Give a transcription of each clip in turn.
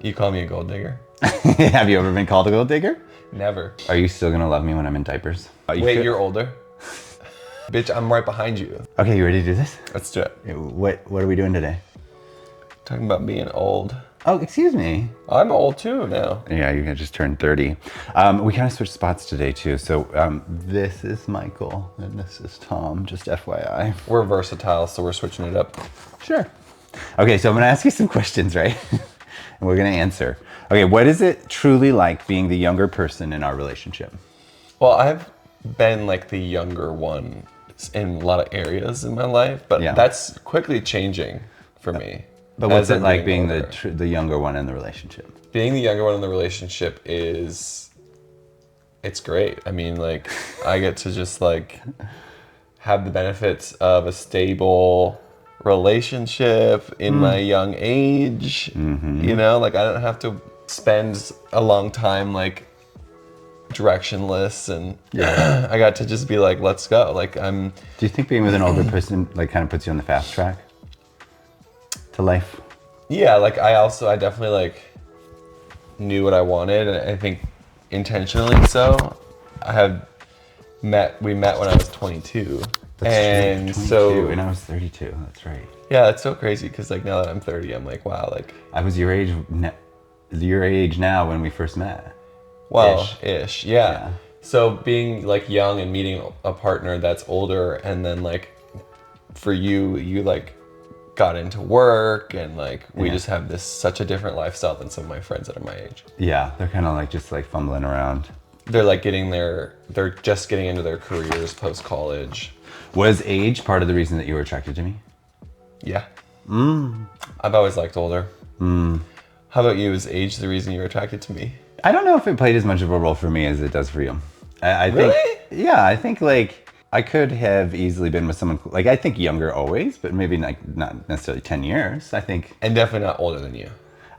You call me a gold digger? Have you ever been called a gold digger? Never. Are you still gonna love me when I'm in diapers? Wait, you're older? Bitch, I'm right behind you. Okay, you ready to do this? Let's do it. What are we doing today? Talking about being old. Oh, excuse me. I'm old too now. Yeah, you just turned 30. We kind of switched spots today too. So this is Michael and this is Tom, just FYI. We're versatile, so we're switching it up. Sure. Okay, so I'm gonna ask you some questions, right? And we're gonna answer. Okay, what is it truly like being the younger person in our relationship? Well, I've been like the younger one in a lot of areas in my life, but that's quickly changing for me. But what's it like being the younger one in the relationship? Being the younger one in the relationship it's great. I mean, like, I get to just like have the benefits of a stable relationship in my young age. You know, like I don't have to spend a long time like directionless, and I got to just be like, let's go. Like Do you think being with an older person like kind of puts you on the fast track to life? Yeah, like I definitely like knew what I wanted, and I think intentionally so. We met when I was 22. That's true, 22, and I was 32. That's right. Yeah, that's so crazy because like now that I'm 30, I'm like, wow, like I was your age now when we first met. Well, ish. Yeah. So being like young and meeting a partner that's older, and then like for you like got into work, and like we just have such a different lifestyle than some of my friends that are my age. Yeah, they're kind of like just like fumbling around. They're like they're just getting into their careers post college. Was age part of the reason that you were attracted to me? Yeah. I've always liked older. How about you? Is age the reason you're attracted to me? I don't know if it played as much of a role for me as it does for you. I really? think, yeah, I think like I could have easily been with someone like I think younger always, but maybe like not necessarily 10 years. I think, and definitely not older than you.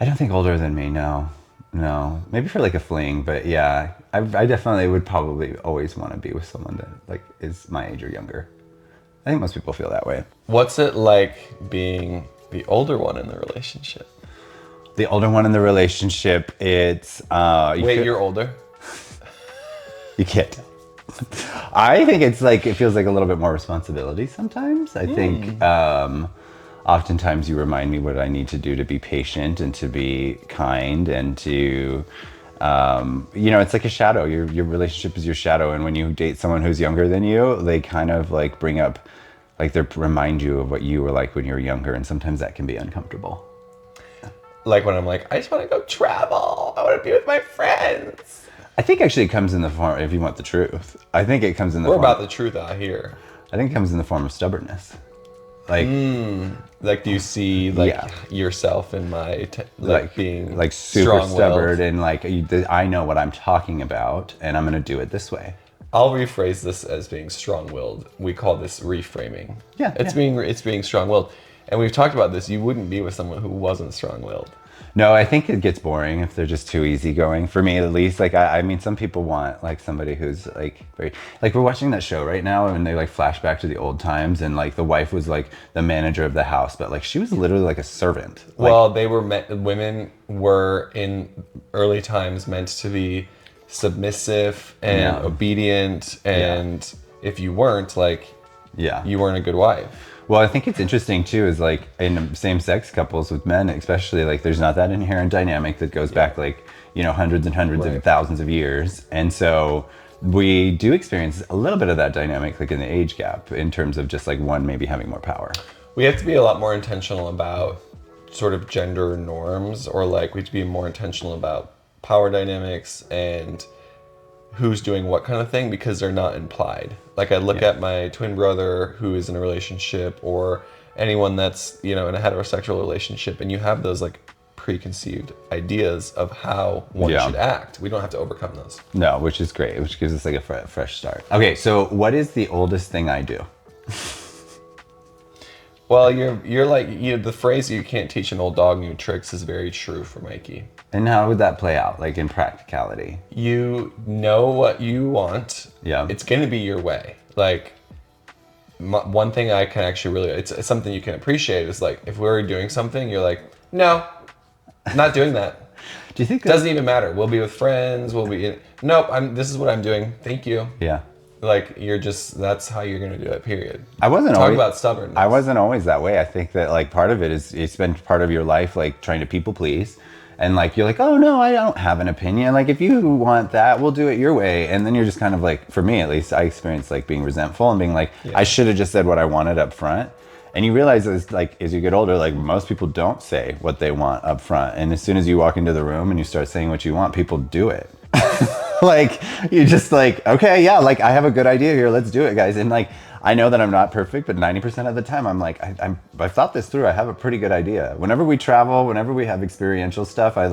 I don't think older than me. No, maybe for like a fling, but yeah, I definitely would probably always want to be with someone that like is my age or younger. I think most people feel that way. What's it like being the older one in the relationship? The older one in the relationship, it's... you're older? You can't. I think it's like, it feels like a little bit more responsibility sometimes. I think oftentimes you remind me what I need to do to be patient and to be kind and to... it's like a shadow. Your relationship is your shadow, and when you date someone who's younger than you, they kind of like bring up, like they remind you of what you were like when you were younger, and sometimes that can be uncomfortable. Like when I'm like, I just want to go travel. I want to be with my friends. I think actually it comes in the form, if you want the truth, I think it comes in the form. We're about the truth out here. I think it comes in the form of stubbornness. Like, do you see like yourself in my being like super stubborn and like I know what I'm talking about and I'm gonna do it this way. I'll rephrase this as being strong-willed. We call this reframing. It's being strong-willed, and we've talked about this. You wouldn't be with someone who wasn't strong-willed. No, I think it gets boring if they're just too easygoing. For me, at least. Like, I mean, some people want like somebody who's like very, like we're watching that show right now, and they like flash back to the old times, and like the wife was like the manager of the house, but like she was literally like a servant. Well, women were in early times meant to be submissive and obedient, and if you weren't, like, you weren't a good wife. Well, I think it's interesting too is like in same-sex couples with men especially, like there's not that inherent dynamic that goes back like, hundreds and hundreds of thousands of years. And so we do experience a little bit of that dynamic like in the age gap in terms of just like one maybe having more power. We have to be a lot more intentional about sort of gender norms, or like we have to be more intentional about power dynamics and who's doing what kind of thing, because they're not implied. Like I look at my twin brother who is in a relationship, or anyone that's, in a heterosexual relationship, and you have those like preconceived ideas of how one should act. We don't have to overcome those. No, which is great, which gives us like a fresh start. Okay, so what is the oldest thing I do? Well, you're like, the phrase "you can't teach an old dog new tricks" is very true for Mikey. And how would that play out, like in practicality? You know what you want. Yeah. It's going to be your way. Like, one thing I can actually really, it's something you can appreciate is like, if we were doing something, you're like, no, not doing that. Do you think Doesn't even matter. We'll be with friends. We'll be. Nope. This is what I'm doing. Thank you. Yeah. Like you're just. That's how you're gonna do it. Period. I wasn't Talk always about stubbornness. I wasn't always that way. I think that like part of it is it's been part of your life, like trying to people please. And like you're like, oh no, I don't have an opinion. Like if you want that, we'll do it your way. And then you're just kind of like, for me at least, I experienced like being resentful and being like, I should have just said what I wanted up front. And you realize as you get older, like most people don't say what they want up front. And as soon as you walk into the room and you start saying what you want, people do it. Like you're just like, okay, yeah, like I have a good idea here. Let's do it, guys. And like I know that I'm not perfect, but 90% of the time I'm like, I've thought this through. I have a pretty good idea. Whenever we travel, whenever we have experiential stuff, I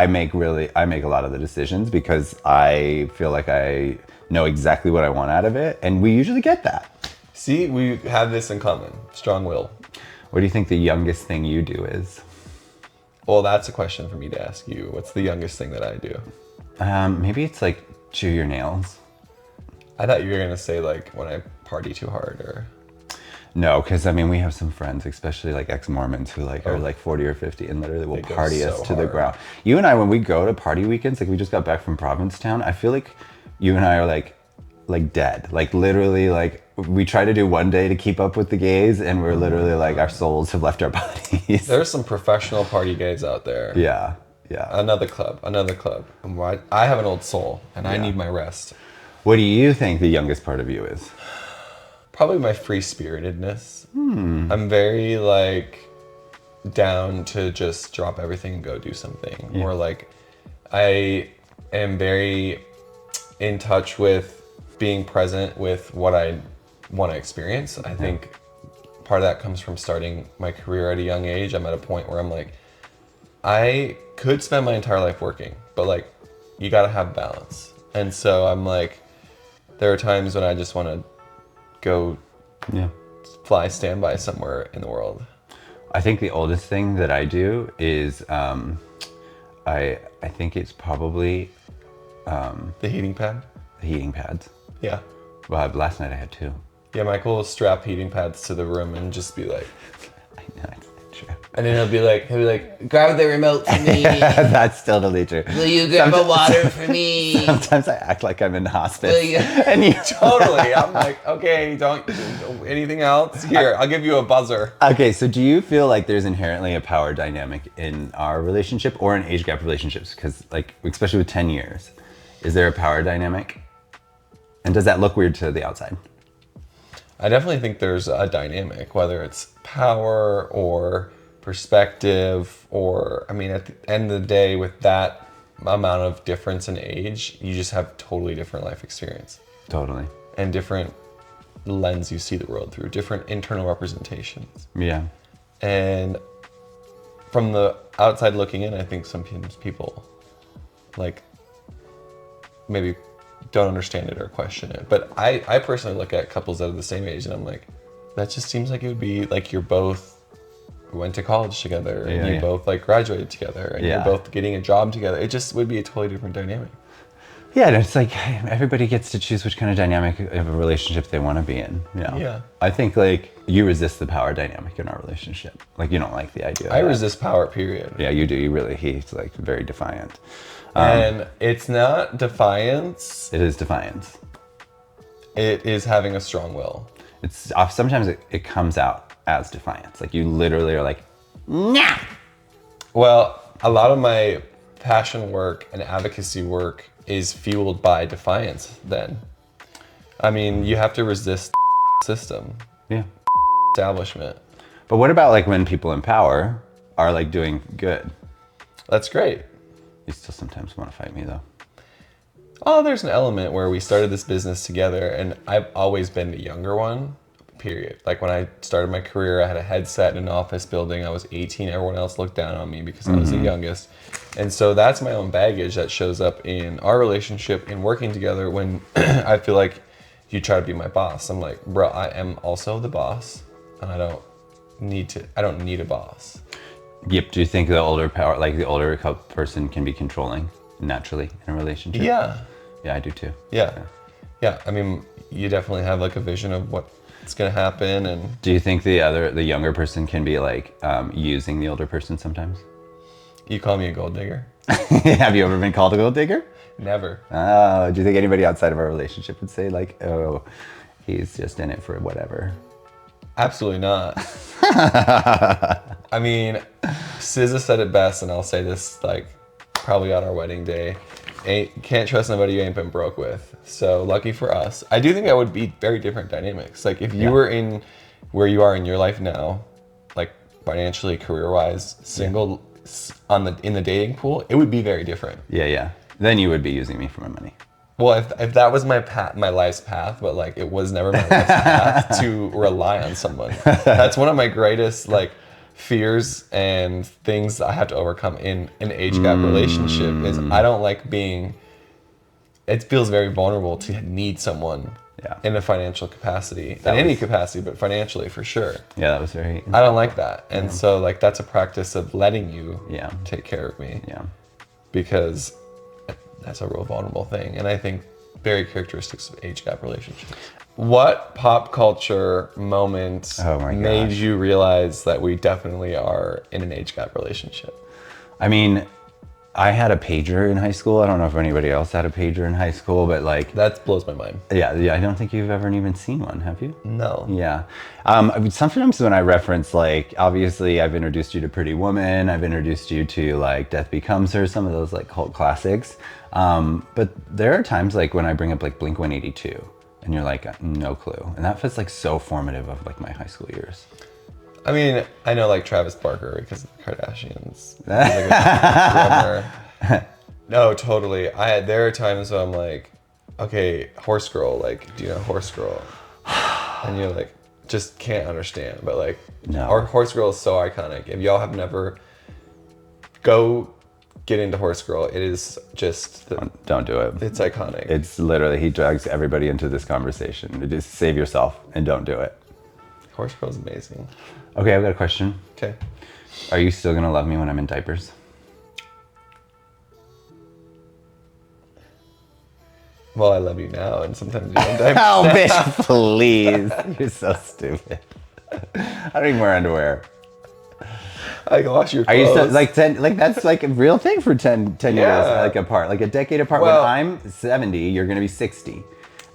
make a lot of the decisions because I feel like I know exactly what I want out of it. And we usually get that. See, we have this in common. Strong will. What do you think the youngest thing you do is? Well, that's a question for me to ask you. What's the youngest thing that I do? Maybe it's like chew your nails. I thought you were going to say like when I party too hard or... No, because I mean, we have some friends, especially like ex-Mormons who like are like 40 or 50 and literally will party us to the ground. You and I, when we go to party weekends, like we just got back from Provincetown, I feel like you and I are like dead. Like literally like we try to do one day to keep up with the gays and we're literally like our souls have left our bodies. There's some professional party gays out there. Yeah. Another club. And I have an old soul and I need my rest. What do you think the youngest part of you is? Probably my free-spiritedness. I'm very like down to just drop everything and go do something. Or like I am very in touch with being present with what I want to experience. I think part of that comes from starting my career at a young age. I'm at a point where I'm like, I could spend my entire life working, but like you got to have balance. And so I'm like, there are times when I just want to go fly standby somewhere in the world. I think the oldest thing that I do is I think it's probably the heating pad. The heating pads. Yeah. Well, last night I had 2. Yeah, Michael will strap heating pads to the room and just be like, I know, it's not true. and then he'll be like, grab the remote for me. That's totally true. Will you grab a water for me? Sometimes I act like I'm in hospice. And you totally. I'm like, okay, don't anything else? Here, I'll give you a buzzer. Okay, so do you feel like there's inherently a power dynamic in our relationship or in age gap relationships? Because like, especially with 10 years, is there a power dynamic? And does that look weird to the outside? I definitely think there's a dynamic, whether it's power or perspective, or, I mean, at the end of the day, with that amount of difference in age, you just have totally different life experience. Totally. And different lens you see the world through, different internal representations. Yeah. And from the outside looking in, I think sometimes people like maybe don't understand it or question it. But I personally look at couples that are the same age and I'm like, that just seems like it would be like you're both went to college together and you both like graduated together and you're both getting a job together. It just would be a totally different dynamic. Yeah, and it's like everybody gets to choose which kind of dynamic of a relationship they want to be in. You know? Yeah. I think like you resist the power dynamic in our relationship. Like you don't like the idea of I that. resist power, period. Yeah, you do. You really, he's like very defiant. And it's not defiance. It is defiance. It is having a strong will. It's sometimes it comes out as defiance. Like you literally are like, nah. Well, a lot of my passion work and advocacy work is fueled by defiance then. I mean, you have to resist the system. Yeah. Establishment. But what about like when people in power are like doing good? That's great. You still sometimes want to fight me though. Oh, there's an element where we started this business together and I've always been the younger one, period. Like when I started my career, I had a headset in an office building. I was 18. Everyone else looked down on me because I was the youngest. And so that's my own baggage that shows up in our relationship in working together when I feel like you try to be my boss. I'm like, bro, I am also the boss and I don't need a boss. Yep. Do you think the older person can be controlling naturally in a relationship? Yeah. Yeah, I do too. Yeah. I mean, you definitely have like a vision of what's gonna happen. And do you think the younger person can be like using the older person sometimes? You call me a gold digger? Have you ever been called a gold digger? Never. Oh, do you think anybody outside of our relationship would say like, oh, he's just in it for whatever? Absolutely not. I mean, SZA said it best, and I'll say this like probably on our wedding day. Can't trust nobody you ain't been broke with. So lucky for us. I do think that would be very different dynamics. Like if you were in where you are in your life now, like financially, career-wise, single, in the dating pool, it would be very different. Yeah. Then you would be using me for my money. Well, if that was my life's path, but like it was never my life's path to rely on someone. That's one of my greatest like fears and things that I have to overcome in an age gap relationship is I don't like being. It feels very vulnerable to need someone in a financial capacity, in any capacity, but financially for sure. Yeah, that was very. I don't like that, and so like that's a practice of letting you take care of me. Yeah, because that's a real vulnerable thing, and I think very characteristics of age gap relationships. What pop culture moment made you realize that we definitely are in an age gap relationship? I mean, I had a pager in high school. I don't know if anybody else had a pager in high school, but like that blows my mind. Yeah. I don't think you've ever even seen one, have you? No. Yeah. Sometimes when I reference like, obviously I've introduced you to Pretty Woman, I've introduced you to like Death Becomes Her, some of those like cult classics. But there are times like when I bring up like Blink-182 and you're like, no clue. And that feels like so formative of like my high school years. I mean, I know like Travis Barker because of the Kardashians. He's like a drummer. No, totally. There are times when I'm like, okay, Horse Girl, like, do you know Horse Girl? And you're like, just can't understand. But like, our Horse Girl is so iconic. If y'all have never, go get into Horse Girl. It is just don't do it. It's iconic. It's literally, he drags everybody into this conversation. Just save yourself and don't do it. Horse Girl is amazing. Okay, I've got a question. Okay. Are you still gonna love me when I'm in diapers? Well, I love you now, and sometimes you're in diapers. Oh, bitch, please. You're so stupid. I don't even wear underwear. I can wash your clothes. Are you still, like 10, like that's like a real thing for 10 years like apart, like a decade apart. Well, when I'm 70, you're gonna be 60.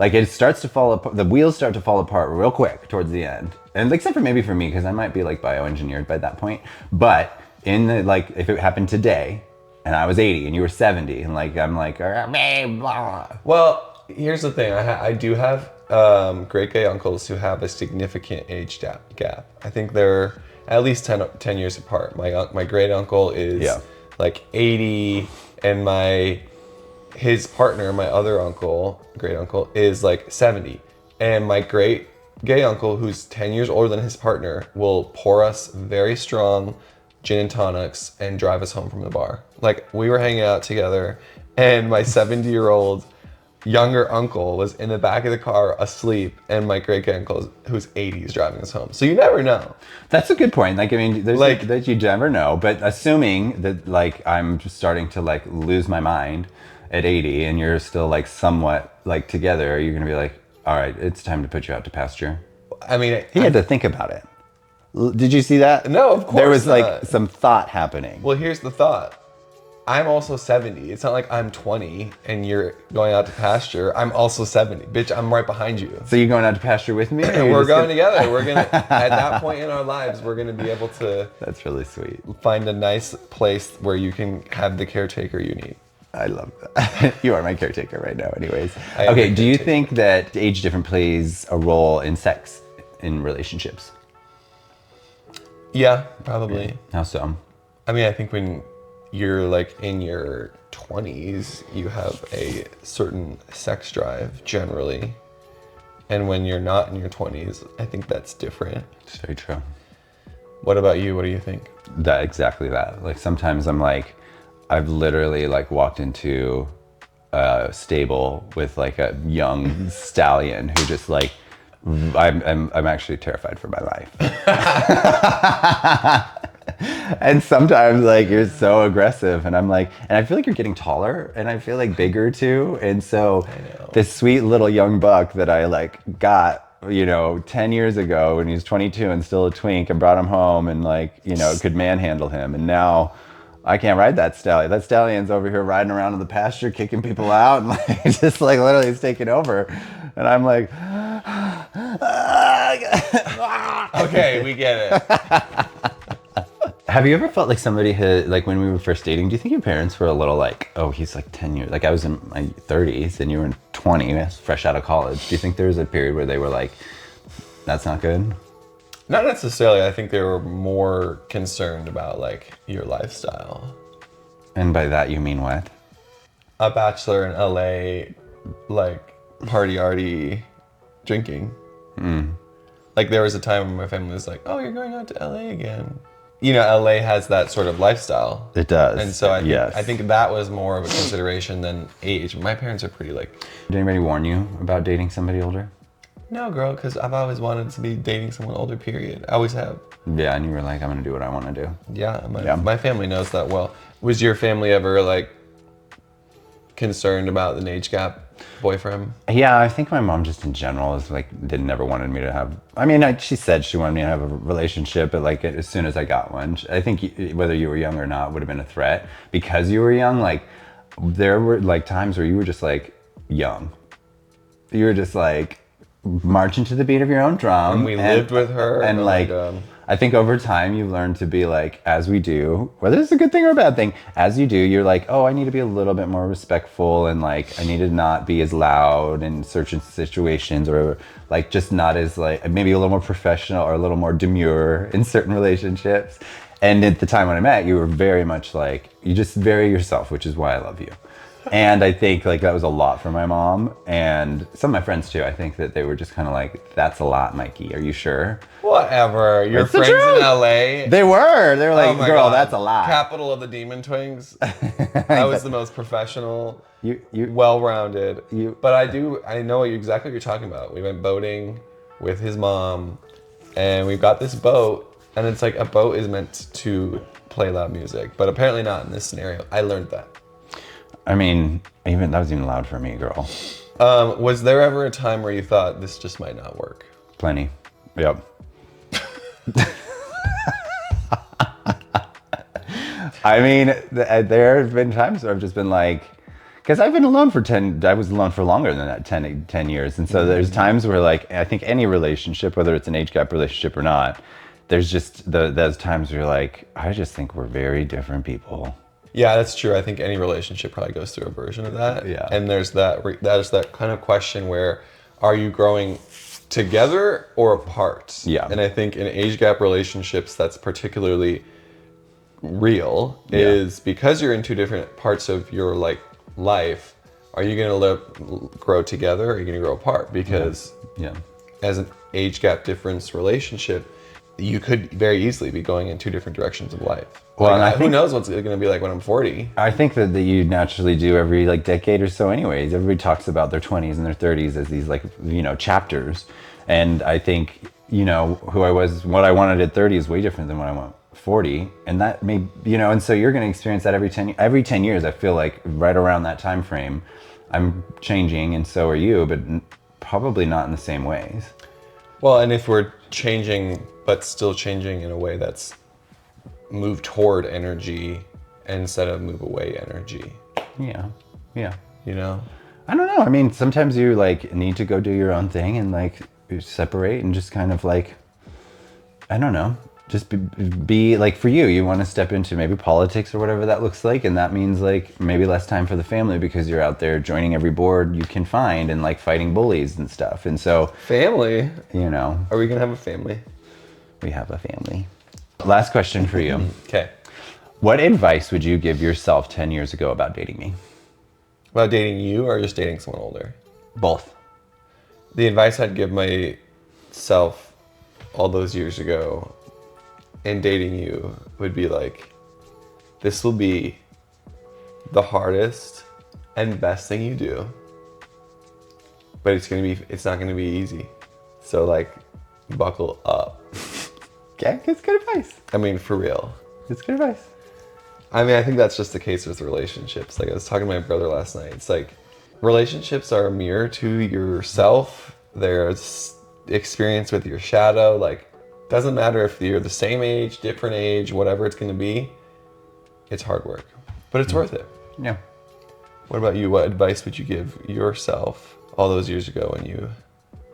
Like it starts to fall apart, the wheels start to fall apart real quick towards the end. And except for maybe for me, because I might be like bioengineered by that point. But in the, like, if it happened today and I was 80 and you were 70 and like, I'm like, blah. Well, here's the thing. I do have great gay uncles who have a significant age gap. I think they're at least 10 years apart. My great uncle is like 80 and his partner, my other uncle, great uncle, is like 70. And my great gay uncle, who's 10 years older than his partner, will pour us very strong gin and tonics and drive us home from the bar. Like, we were hanging out together, and my 70-year-old younger uncle was in the back of the car asleep, and my great gay uncle, who's 80, is driving us home. So you never know. That's a good point. Like, I mean, there's like that you never know. But assuming that, like, I'm just starting to like lose my mind at 80, and you're still like somewhat like together, you're gonna be like, all right, it's time to put you out to pasture. I mean, he had to think about it. Did you see that? No, of course there was not. Like some thought happening. Well, here's the thought. I'm also 70. It's not like I'm 20 and you're going out to pasture. I'm also 70. Bitch, I'm right behind you. So you're going out to pasture with me? We're going together. We're going to, at that point in our lives, we're going to be able to... That's really sweet. ...find a nice place where you can have the caretaker you need. I love that. You are my caretaker right now anyways. Okay, do you think that age difference plays a role in sex in relationships? Yeah, probably. Yeah. How so? I mean, I think when you're like in your 20s, you have a certain sex drive generally. And when you're not in your 20s, I think that's different. It's very true. What about you? What do you think? Exactly that. Like sometimes I'm like, I've literally like walked into a stable with like a young stallion who just like, I'm actually terrified for my life. And sometimes like you're so aggressive and I'm like, and I feel like you're getting taller and I feel like bigger too. And so this sweet little young buck that I like got, 10 years ago when he was 22 and still a twink, and brought him home and like, could manhandle him. And now I can't ride that stallion. That stallion's over here riding around in the pasture, kicking people out, and like just like literally it's taking over. And I'm like, Okay, we get it. have you ever felt like somebody had, like when we were first dating, do you think your parents were a little like, oh, he's like 10 years, like I was in my 30s and you were in 20, fresh out of college. Do you think there was a period where they were like, that's not good? Not necessarily. I think they were more concerned about like your lifestyle. And by that you mean what? A bachelor in LA, like party drinking. Like there was a time when my family was like, "Oh, you're going out to LA again." You know, LA has that sort of lifestyle. It does. And so Yes. I think that was more of a consideration than age. My parents are pretty like, Did anybody warn you about dating somebody older? "No, girl," because I've always wanted to be dating someone older. Period. I always have. Yeah, and you were like, I'm gonna do what I want to do. Yeah, Yeah. my family knows that well. Was your family ever like concerned about an age gap boyfriend? Yeah, I think my mom just in general is like never wanted me to have. I mean, she said she wanted me to have a relationship, but like as soon as I got one, I think whether you were young or not would have been a threat because you were young. Like there were like times where you were just like young. You were just like marching to the beat of your own drum. And we lived with her. And like, I think over time you learn to be like, as we do, whether it's a good thing or a bad thing, as you do, you're like, oh, I need to be a little bit more respectful and like, I need to not be as loud in certain situations or like just not as like, maybe a little more professional or a little more demure in certain relationships. And at the time when I met, you were very much like, you just very yourself, which is why I love you. And I think like that was a lot for my mom and some of my friends too. I think that they were just kind of like, that's a lot, Mikey. Are you sure? Whatever. Your It's the friends in truth. LA. They were like, Oh my girl, God. that's a lot. Capital of the Demon Twins. I was the most professional, You well-rounded. You- But I know exactly what you're talking about. We went boating with his mom, and we've got this boat, and it's like a boat is meant to play loud music, but apparently not in this scenario. I learned that. I mean, even that was even loud for me, girl. Was there ever a time where you thought this just might not work? Plenty. Yep. I mean, there have been times where I've just been like, because I've been alone for I was alone for longer than that, 10 years. And so there's times where like, I think any relationship, whether it's an age gap relationship or not, there's just those times where you're like, I just think we're very different people. Yeah, that's true. I think any relationship probably goes through a version of that. Yeah. And there's that kind of question where, are you growing together or apart? Yeah. And I think in age gap relationships, that's particularly real. Yeah. Is because you're in two different parts of your like life. Are you going to grow together or are you going to grow apart? Because Yeah. as an age gap difference relationship, you could very easily be going in two different directions of life. Well, Like, and I who think- knows what's going to be like when I'm 40? I think that you naturally do every like decade or so anyways. Everybody talks about their 20s and their 30s as these like, chapters. And I think, what I wanted at 30 is way different than what I want 40. And that may, and so you're going to experience that every 10 years. I feel like right around that time frame, I'm changing and so are you, but probably not in the same ways. Well, and if we're changing, but still changing in a way that's move toward energy instead of move away energy, Yeah. Yeah. you know? I don't know. I mean, sometimes you like need to go do your own thing and like separate and just kind of like, I don't know, just be like for you want to step into maybe politics or whatever that looks like. And that means like maybe less time for the family because you're out there joining every board you can find and like fighting bullies and stuff. And so, Family? are we going to have a family? We have a family. Last question for you. Okay. What advice would you give yourself 10 years ago about dating me? About dating you or just dating someone older? Both. The advice I'd give myself all those years ago in dating you would be like, this will be the hardest and best thing you do, but it's not gonna be easy. So like, buckle up. Okay, it's good advice. I mean, for real. It's good advice. I mean, I think that's just the case with relationships. Like I was talking to my brother last night. It's like relationships are a mirror to yourself. There's experience with your shadow. Like, doesn't matter if you're the same age, different age, whatever it's going to be. it's hard work, but it's worth it. Yeah. What about you? What advice would you give yourself all those years ago when you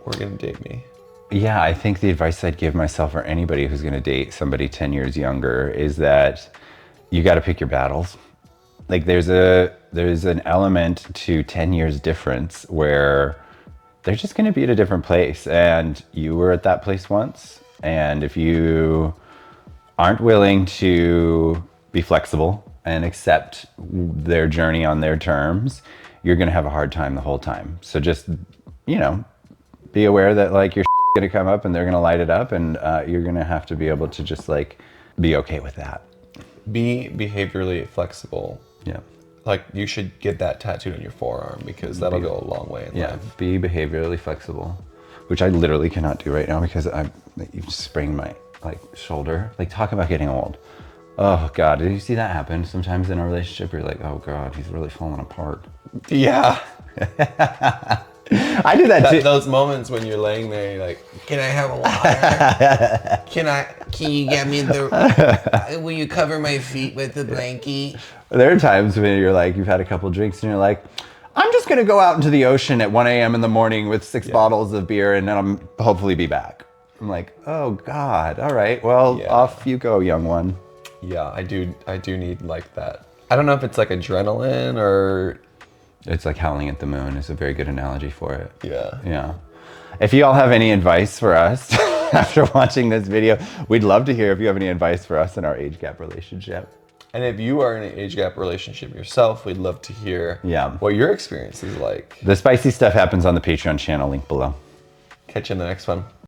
were going to date me? Yeah, I think the advice I'd give myself or anybody who's going to date somebody 10 years younger is that you got to pick your battles. Like there's an element to 10 years difference where they're just going to be at a different place, and you were at that place once. And if you aren't willing to be flexible and accept their journey on their terms, you're going to have a hard time the whole time. So just, be aware that like you're going to come up and they're going to light it up, and you're going to have to be able to just like be okay with that. Be behaviorally flexible. Yeah. Like you should get that tattooed on your forearm because that'll go a long way in life. Be behaviorally flexible, which I literally cannot do right now because you've sprained my like shoulder. Like talk about getting old. Oh God, did you see that happen? Sometimes in a relationship, you're like, oh God, he's really falling apart. Yeah. I do that too. Those moments when you're laying there, you're like, can I have a water? Can you get me will you cover my feet with the blankie? There are times when you're like, you've had a couple drinks and you're like, I'm just going to go out into the ocean at 1 a.m. in the morning with 6 bottles of beer and then I'm hopefully be back. I'm like, oh God. All right. Well, off you go, young one. Yeah, I do need like that. I don't know if it's like adrenaline or... It's like howling at the moon is a very good analogy for it. Yeah. Yeah. If you all have any advice for us after watching this video, we'd love to hear if you have any advice for us in our age gap relationship. And if you are in an age gap relationship yourself, we'd love to hear what your experience is like. The spicy stuff happens on the Patreon channel, link below. Catch you in the next one.